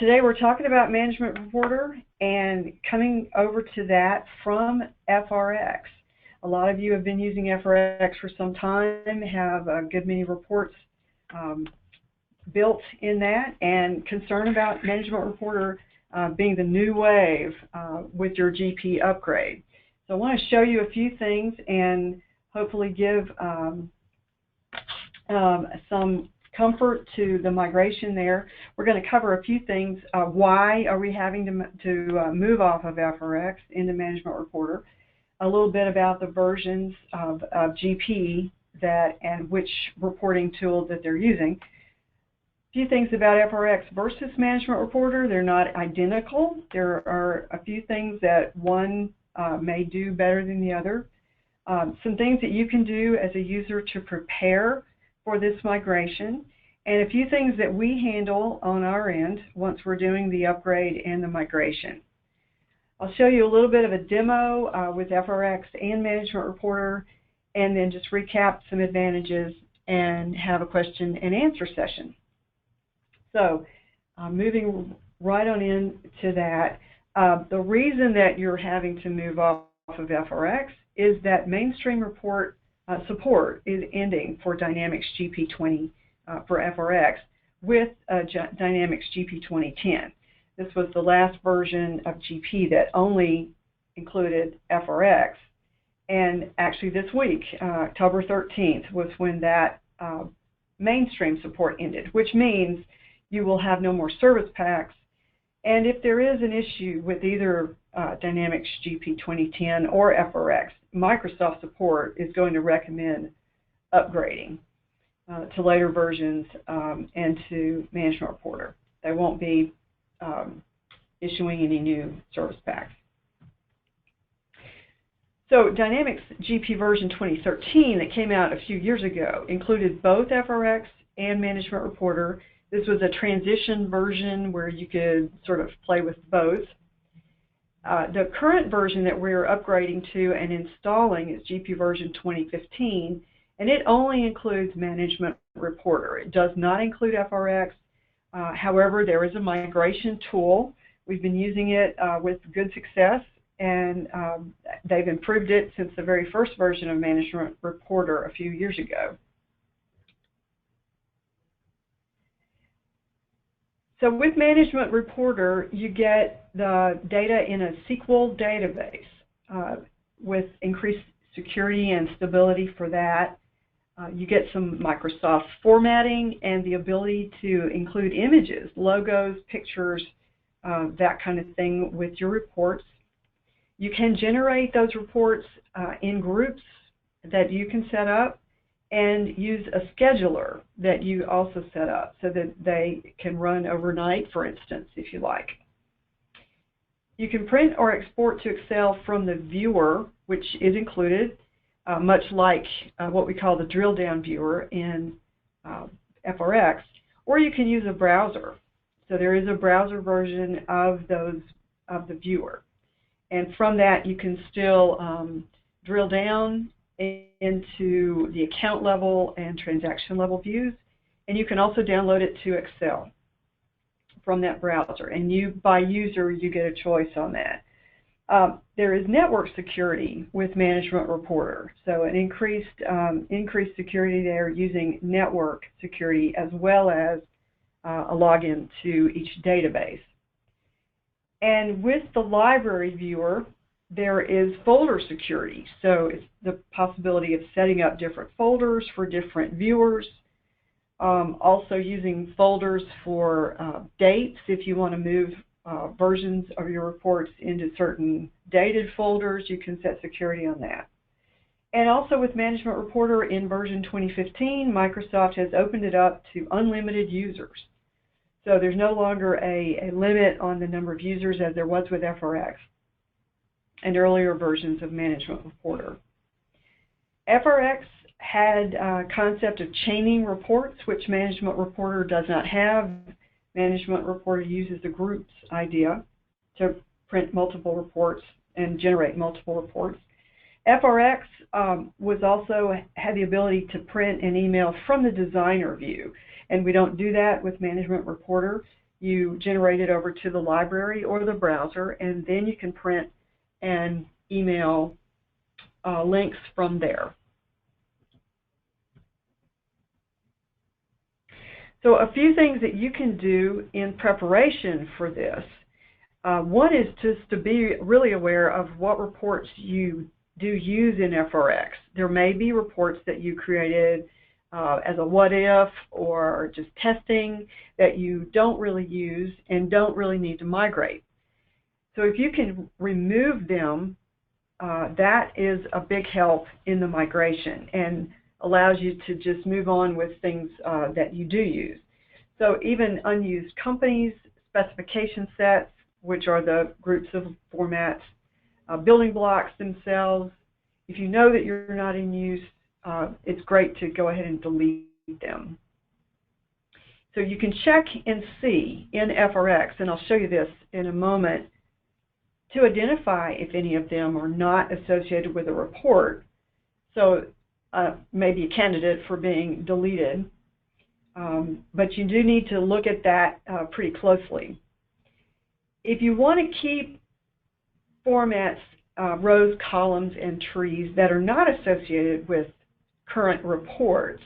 Today we're talking about Management Reporter and coming over to that from FRx. A lot of you have been using FRx for some time, have a good many reports built in that, and concerned about Management Reporter being the new wave with your GP upgrade. So I want to show you a few things and hopefully give some comfort to the migration there. We're going to cover a few things. Why are we having to move off of FRx into Management Reporter? A little bit about the versions of GP and which reporting tool that they're using. A few things about FRx versus Management Reporter. They're not identical. There are a few things that one may do better than the other. Some things that you can do as a user to prepare for this migration, and a few things that we handle on our end once we're doing the upgrade and the migration. I'll show you a little bit of a demo with FRx and Management Reporter, and then just recap some advantages and have a question and answer session. So moving right on into that, the reason that you're having to move off of FRx is that mainstream report support is ending for Dynamics GP20 for FRx with Dynamics GP 2010. This was the last version of GP that only included FRx, and actually this week, October 13th, was when that mainstream support ended, which means you will have no more service packs, and if there is an issue with either Dynamics GP 2010 or FRx, Microsoft support is going to recommend upgrading to later versions and to Management Reporter. They won't be issuing any new service packs. So Dynamics GP version 2013 that came out a few years ago included both FRx and Management Reporter. This was a transition version where you could sort of play with both. The current version that we're upgrading to and installing is GP version 2015, and it only includes Management Reporter. It does not include FRx. However, there is a migration tool. We've been using it with good success, and they've improved it since the very first version of Management Reporter a few years ago. So with Management Reporter, you get the data in a SQL database with increased security and stability for that. You get some Microsoft formatting and the ability to include images, logos, pictures, that kind of thing with your reports. You can generate those reports in groups that you can set up, and use a scheduler that you also set up so that they can run overnight, for instance, if you like. You can print or export to Excel from the viewer, which is included, much like what we call the drill down viewer in FRx, or you can use a browser. So there is a browser version of the viewer. And from that you can still drill down into the account level and transaction level views, and you can also download it to Excel from that browser, and by user you get a choice on that. There is network security with Management Reporter, so an increased security there using network security as well as a login to each database. And with the library viewer, there is folder security, so it's the possibility of setting up different folders for different viewers, also using folders for dates if you want to move versions of your reports into certain dated folders. You can set security on that. And also with Management Reporter in version 2015, Microsoft has opened it up to unlimited users. So there's no longer a limit on the number of users as there was with FRx and earlier versions of Management Reporter. FRx had a concept of chaining reports, which Management Reporter does not have. Management Reporter uses the groups idea to print multiple reports and generate multiple reports. FRx had the ability to print and email from the designer view, and we don't do that with Management Reporter. You generate it over to the library or the browser, and then you can print and email links from there. So a few things that you can do in preparation for this. One is just to be really aware of what reports you do use in FRx. There may be reports that you created as a what if or just testing that you don't really use and don't really need to migrate. So if you can remove them, that is a big help in the migration and allows you to just move on with things that you do use. So even unused companies, specification sets, which are the groups of formats, building blocks themselves. If you know that you're not in use, it's great to go ahead and delete them. So you can check and see in FRx, and I'll show you this in a moment, to identify if any of them are not associated with a report. So maybe a candidate for being deleted, but you do need to look at that pretty closely. If you want to keep formats, rows, columns, and trees that are not associated with current reports,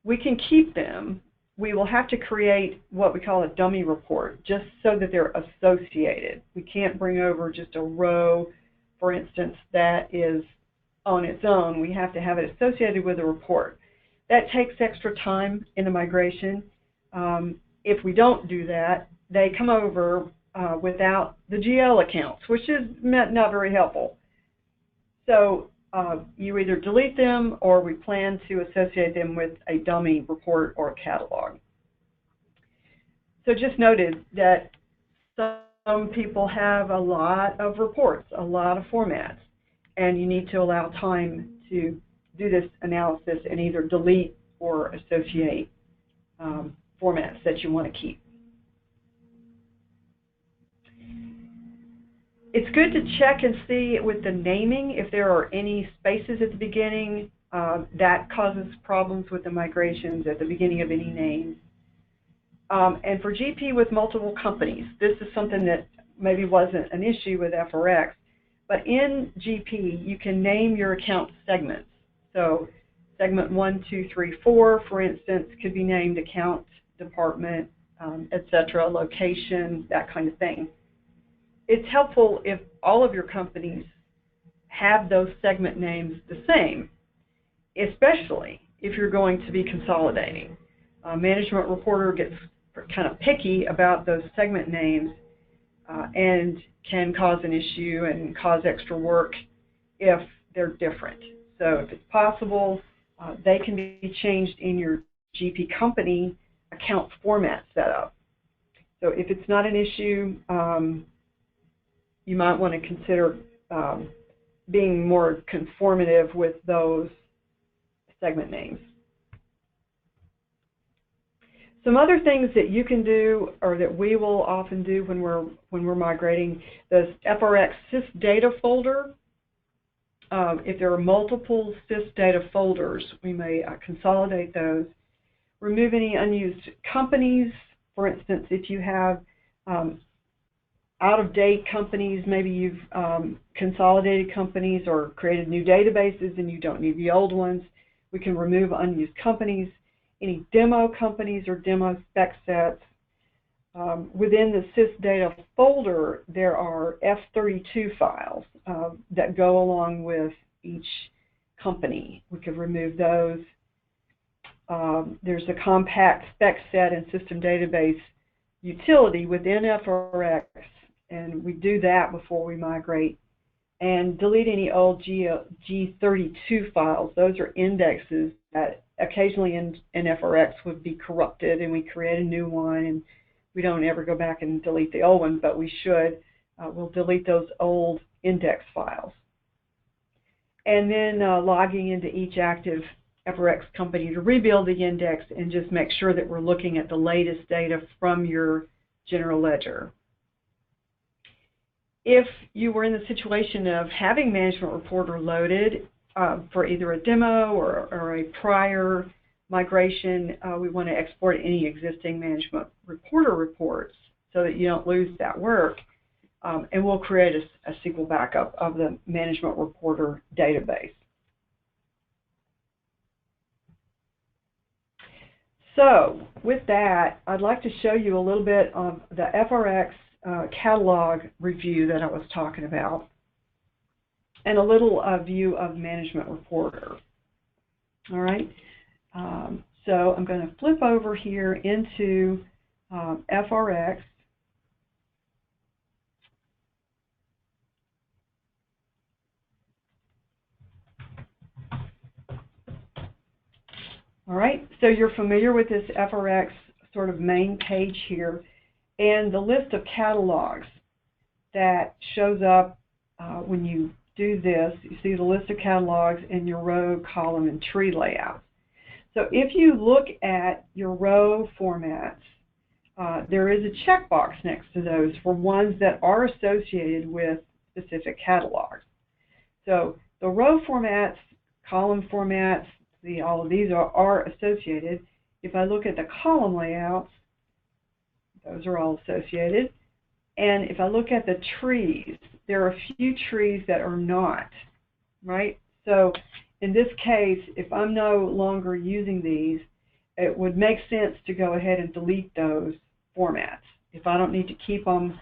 we can keep them. We will have to create what we call a dummy report just so that they're associated. We can't bring over just a row, for instance, that is on its own. We have to have it associated with a report. That takes extra time in the migration. If we don't do that, they come over without the GL accounts, which is not very helpful. So you either delete them or we plan to associate them with a dummy report or a catalog. So just noted that some people have a lot of reports, a lot of formats, and you need to allow time to do this analysis and either delete or associate formats that you want to keep. It's good to check and see with the naming if there are any spaces at the beginning. That causes problems with the migrations at the beginning of any names. And for GP with multiple companies, this is something that maybe wasn't an issue with FRx, but in GP you can name your account segments. So segment 1, 2, 3, 4, for instance, could be named account, department, etc., location, that kind of thing. It's helpful if all of your companies have those segment names the same, especially if you're going to be consolidating. Management Reporter gets kind of picky about those segment names and can cause an issue and cause extra work if they're different. So if it's possible, they can be changed in your GP company account format setup. So if it's not an issue, you might want to consider being more conformative with those segment names. Some other things that you can do, or that we will often do when we're migrating, the FRx sysdata folder. If there are multiple sysdata folders, we may consolidate those. Remove any unused companies. For instance, if you have out-of-date companies, maybe you've consolidated companies or created new databases and you don't need the old ones, we can remove unused companies. Any demo companies or demo spec sets. Within the sysdata folder, there are F32 files that go along with each company. We could remove those. There's a compact spec set and system database utility within FRx, and we do that before we migrate. And delete any old G32 files. Those are indexes that occasionally in FRx would be corrupted, and we create a new one, and we don't ever go back and delete the old one, but we should. We'll delete those old index files. And then logging into each active FRx company to rebuild the index and just make sure that we're looking at the latest data from your general ledger. If you were in the situation of having Management Reporter loaded for either a demo or a prior migration, we want to export any existing Management Reporter reports. so that you don't lose that work. And we'll create a SQL backup of the management reporter database. So with that, I'd like to show you a little bit of the FRx catalog review that I was talking about, and a little view of management reporter. All right. So I'm going to flip over here into FRx. All right, so you're familiar with this FRx sort of main page here, and the list of catalogs that shows up when you do this. You see the list of catalogs in your row, column, and tree layouts. So if you look at your row formats, there is a checkbox next to those for ones that are associated with specific catalogs. So the row formats, column formats, all of these are associated. If I look at the column layouts, those are all associated. And if I look at the trees, there are a few trees that are not, right? So in this case, if I'm no longer using these, it would make sense to go ahead and delete those formats. If I don't need to keep them,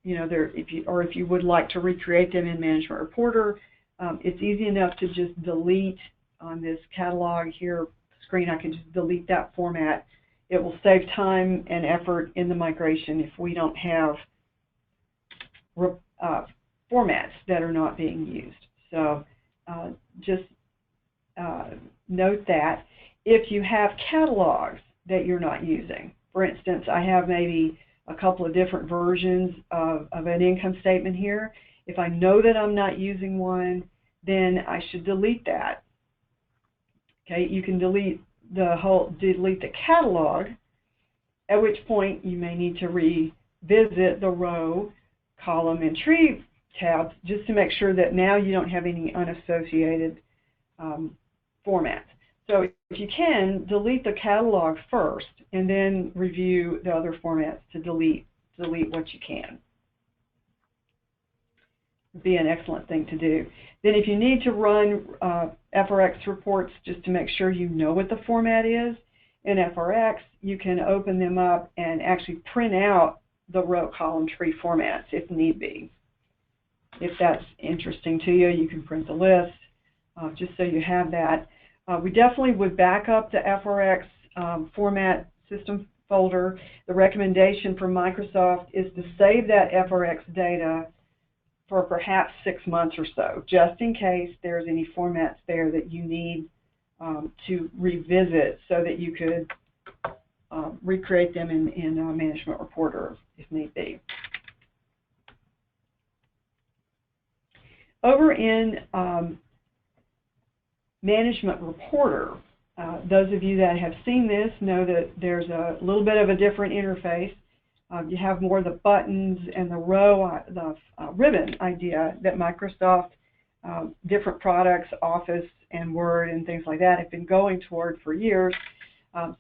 you know, if you would like to recreate them in Management Reporter, it's easy enough to just delete. On this catalog here screen, I can just delete that format. It will save time and effort in the migration if we don't have formats that are not being used. So just note that. If you have catalogs that you're not using, for instance, I have maybe a couple of different versions of an income statement here. If I know that I'm not using one, then I should delete that. Okay, you can delete the catalog, at which point you may need to revisit the row, column, and tree tabs just to make sure that now you don't have any unassociated formats. So if you can, delete the catalog first and then review the other formats to delete what you can. Be an excellent thing to do. Then if you need to run FRx reports just to make sure you know what the format is in FRx, you can open them up and actually print out the row, column, tree formats if need be. If that's interesting to you, you can print the list just so you have that. We definitely would back up the FRx format system folder. The recommendation from Microsoft is to save that FRx data for perhaps 6 months or so, just in case there's any formats there that you need to revisit so that you could recreate them in Management Reporter if need be. Over in Management Reporter, those of you that have seen this know that there's a little bit of a different interface. You have more of the buttons and the row, the ribbon idea that Microsoft, different products, Office and Word and things like that have been going toward for years.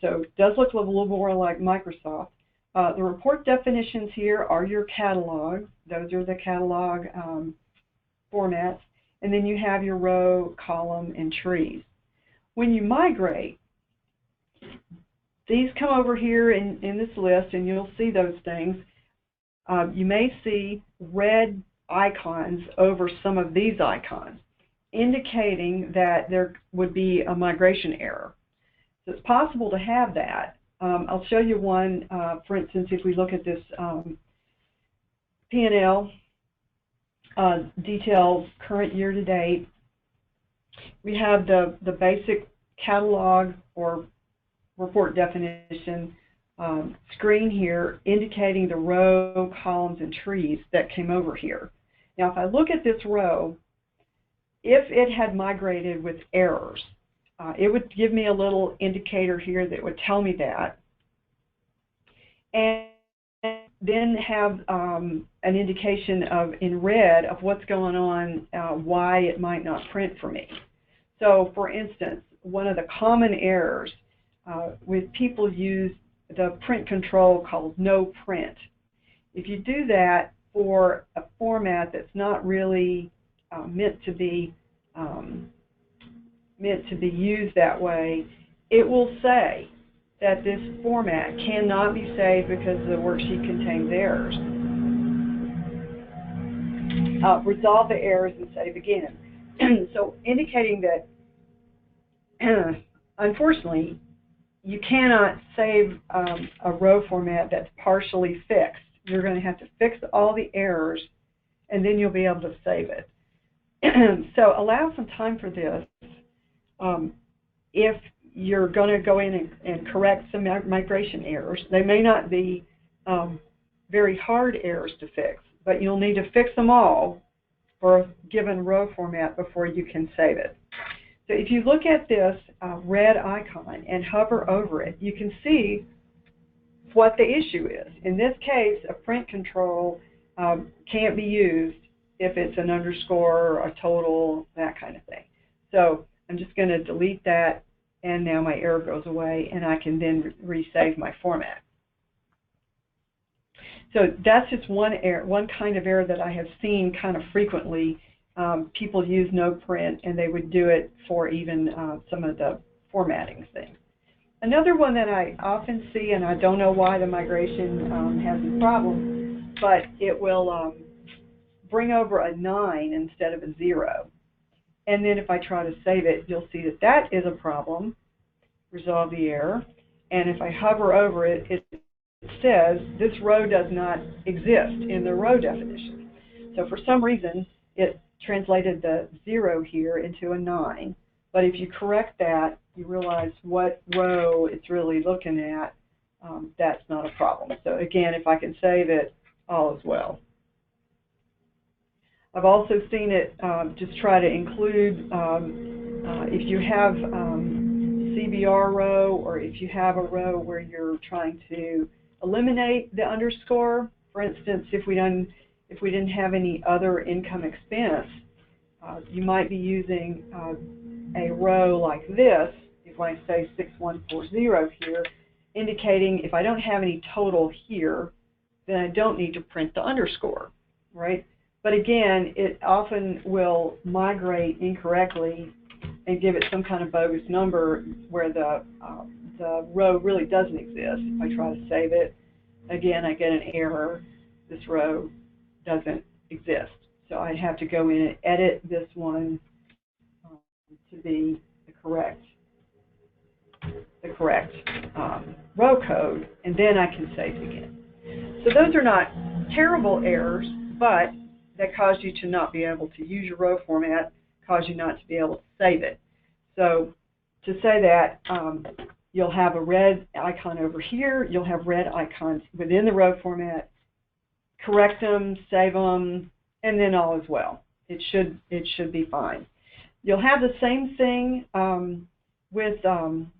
So it does look a little more like Microsoft. The report definitions here are your catalog. Those are the catalog formats. And then you have your row, column, and trees. When you migrate, these come over here in this list, and you'll see those things. You may see red icons over some of these icons, indicating that there would be a migration error. So it's possible to have that. I'll show you one, for instance, if we look at this P&L details current year to date, we have the basic catalog or report definition screen here indicating the row, columns, and trees that came over here. Now if I look at this row, if it had migrated with errors, it would give me a little indicator here that would tell me that, and then have an indication of in red of what's going on, why it might not print for me. So for instance, one of the common errors with people use the print control called no print. If you do that for a format that's not really meant to be used that way, it will say that this format cannot be saved because the worksheet contains errors. Resolve the errors and save again. So indicating that, unfortunately, you cannot save a row format that's partially fixed. You're going to have to fix all the errors, and then you'll be able to save it. So allow some time for this. If you're going to go in and correct some migration errors, they may not be very hard errors to fix, but you'll need to fix them all for a given row format before you can save it. So if you look at this red icon and hover over it, you can see what the issue is. In this case, a print control can't be used if it's an underscore, a total, that kind of thing. So I'm just going to delete that, and now my error goes away, and I can then resave my format. So that's just one kind of error that I have seen kind of frequently. People use no print, and they would do it for even some of the formatting things. Another one that I often see, and I don't know why the migration has a problem, but it will bring over a 9 instead of a 0. And then if I try to save it, you'll see that that is a problem. Resolve the error. And if I hover over it, it says this row does not exist in the row definition. So for some reason, it translated the 0 here into a 9. But if you correct that, you realize what row it's really looking at. That's not a problem. So again, if I can save it, all is well. I've also seen it just try to include, if you have CBR row, or if you have a row where you're trying to eliminate the underscore. For instance, if we didn't have any other income expense, you might be using a row like this, if I say 6140 here, indicating if I don't have any total here, then I don't need to print the underscore, right? But again, it often will migrate incorrectly and give it some kind of bogus number where the row really doesn't exist. If I try to save it, again, I get an error. This row doesn't exist. So I'd have to go in and edit this one to be the correct row code, and then I can save it again. So those are not terrible errors, but that cause you to not be able to use your row format, cause you not to be able to save it. So to say that, you'll have a red icon over here, you'll have red icons within the row format, correct them, save them, and then all is well. It should be fine. You'll have the same thing with column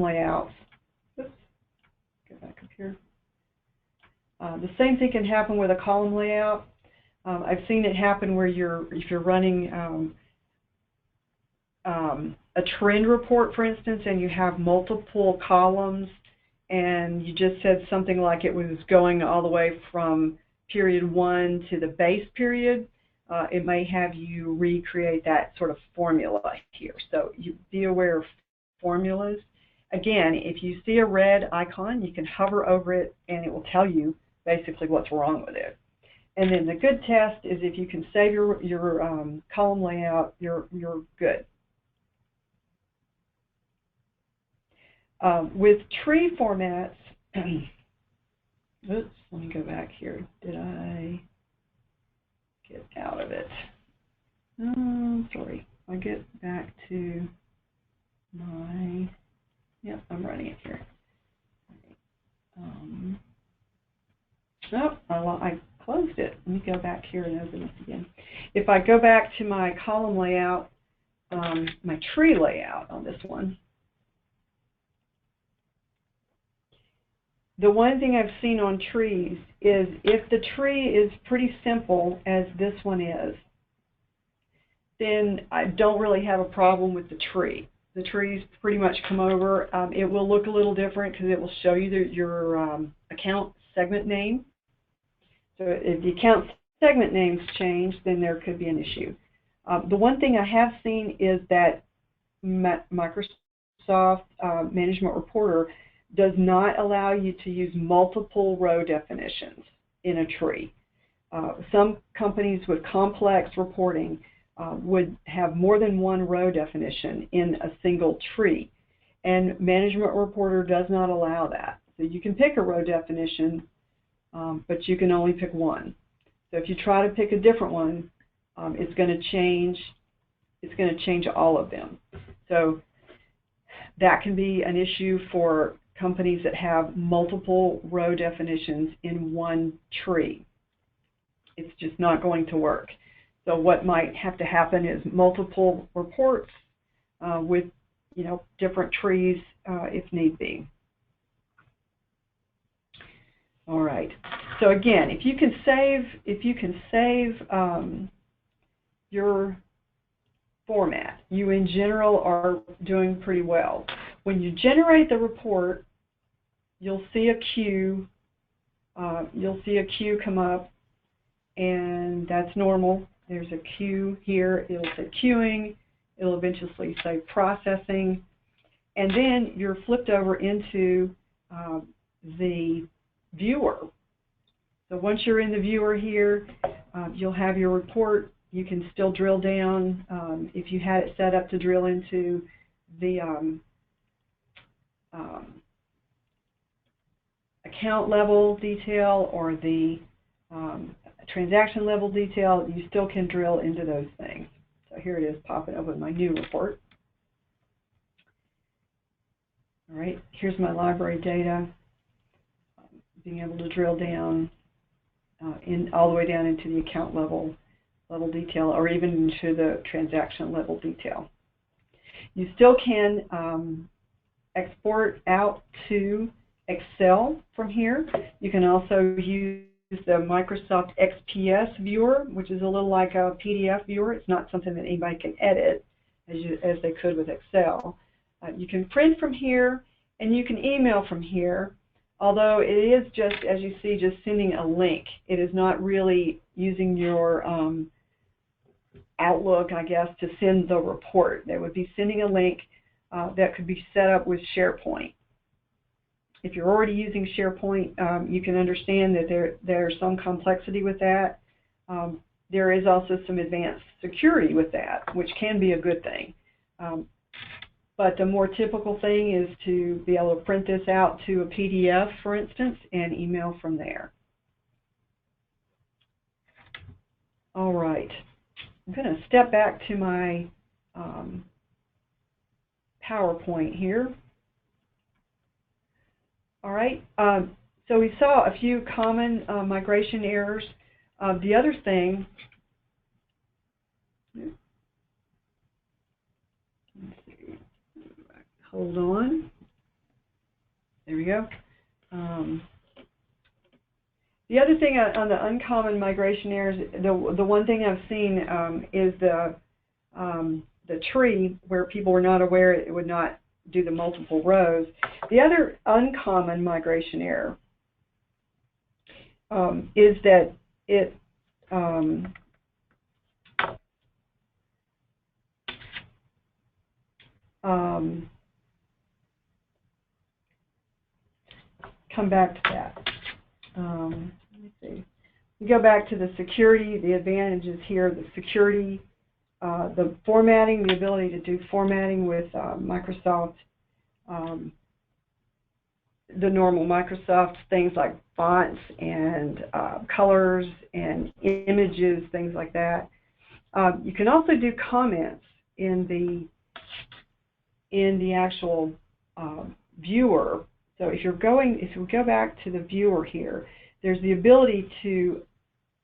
layouts. Oops, go back up here. The same thing can happen with a column layout. I've seen it happen where if you're running a trend report, for instance, and you have multiple columns, and you just said something like it was going all the way from period 1 to the base period, it may have you recreate that sort of formula here. So you be aware of formulas. Again, if you see a red icon, you can hover over it, and it will tell you basically what's wrong with it. And then the good test is if you can save your column layout, you're good. With tree formats, oops, let me go back here. Did I get out of it? Sorry. I get back to my, yep, I'm running it here. Nope, I closed it. Let me go back here and open this again. If I go back to my column layout, my tree layout on this one, the one thing I've seen on trees is if the tree is pretty simple, as this one is, then I don't really have a problem with the tree. the trees pretty much come over. It will look a little different because it will show you your account segment name. So if the account segment names change, then there could be an issue. The one thing I have seen is that Microsoft Management Reporter does not allow you to use multiple row definitions in a tree. Some companies with complex reporting would have more than one row definition in a single tree, and Management Reporter does not allow that. So you can pick a row definition, but you can only pick one. So if you try to pick a different one, it's going to change. It's going to change all of them. So that can be an issue for companies that have multiple row definitions in one tree. It's just not going to work. So what might have to happen is multiple reports with, different trees if need be. All right. So again, if you can save your format, you in general are doing pretty well. When you generate the report, you'll see a queue. You'll see a queue come up, and that's normal. There's a queue here. It'll say queuing. It'll eventually say processing, and then you're flipped over into the viewer. So once you're in the viewer here, you'll have your report. You can still drill down if you had it set up to drill into the account level detail or the transaction level detail. You still can drill into those things. So here it is popping up with my new report. All right, here's my library data. Being able to drill down all the way down into the account level detail, or even into the transaction level detail. You still can export out to Excel from here. You can also use the Microsoft XPS viewer, which is a little like a PDF viewer. It's not something that anybody can edit as they could with Excel. You can print from here, and you can email from here, although it is just, as you see, just sending a link. It is not really using your Outlook, I guess, to send the report. They would be sending a link that could be set up with SharePoint. If you're already using SharePoint, you can understand that there's some complexity with that. There is also some advanced security with that, which can be a good thing. But the more typical thing is to be able to print this out to a PDF, for instance, and email from there. All right. I'm going to step back to my PowerPoint here. All right. So we saw a few common migration errors. The other thing, let's see, hold on. There we go. The other thing on the uncommon migration errors, the one thing I've seen is the tree where people were not aware it would not do the multiple rows. The other uncommon migration error is that it come back to that. Let me see. We go back to the security, the advantages here, the security, the formatting, the ability to do formatting with Microsoft, the normal Microsoft things like fonts and colors and images, things like that. You can also do comments in the actual viewer. So if we go back to the viewer here, there's the ability to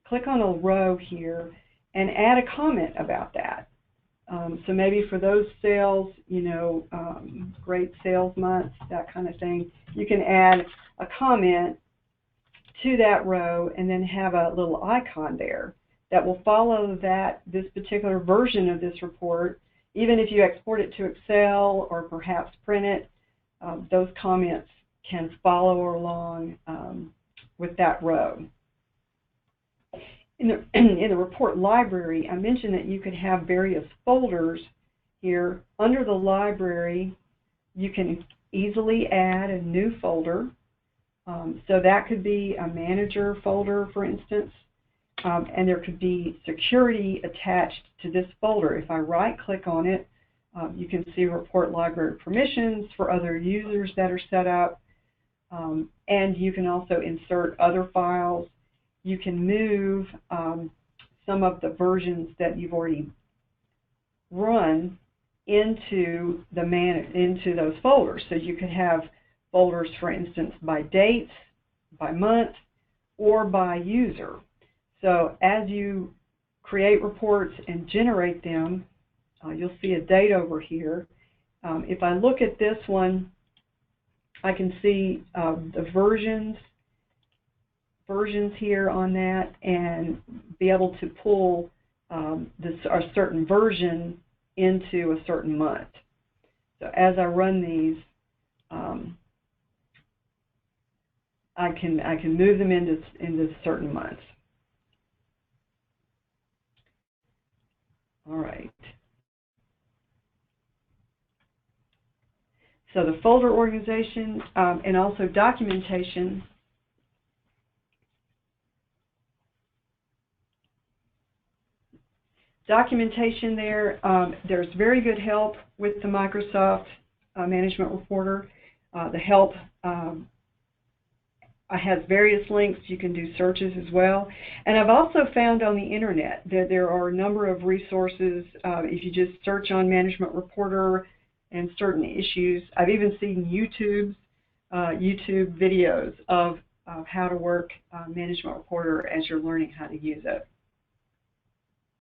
click on a row here and add a comment about that. So maybe for those sales, great sales months, that kind of thing, you can add a comment to that row and then have a little icon there that will follow this particular version of this report Even if you export it to Excel or perhaps print it, those comments can follow along with that row. In the report library, I mentioned that you could have various folders here. Under the library, you can easily add a new folder. So that could be a manager folder, for instance, and there could be security attached to this folder. If I right-click on it, you can see report library permissions for other users that are set up, and you can also insert other files. You can move some of the versions that you've already run into those folders. So you could have folders, for instance, by dates, by month, or by user. So as you create reports and generate them, you'll see a date over here. If I look at this one, I can see the versions here on that and be able to pull a certain version into a certain month. So as I run these, I can move them into certain months. All right. So the folder organization and also documentation. Documentation there's very good help with the Microsoft Management Reporter. The help has various links. You can do searches as well. And I've also found on the internet that there are a number of resources. If you just search on Management Reporter and certain issues, I've even seen YouTube videos of how to work Management Reporter as you're learning how to use it.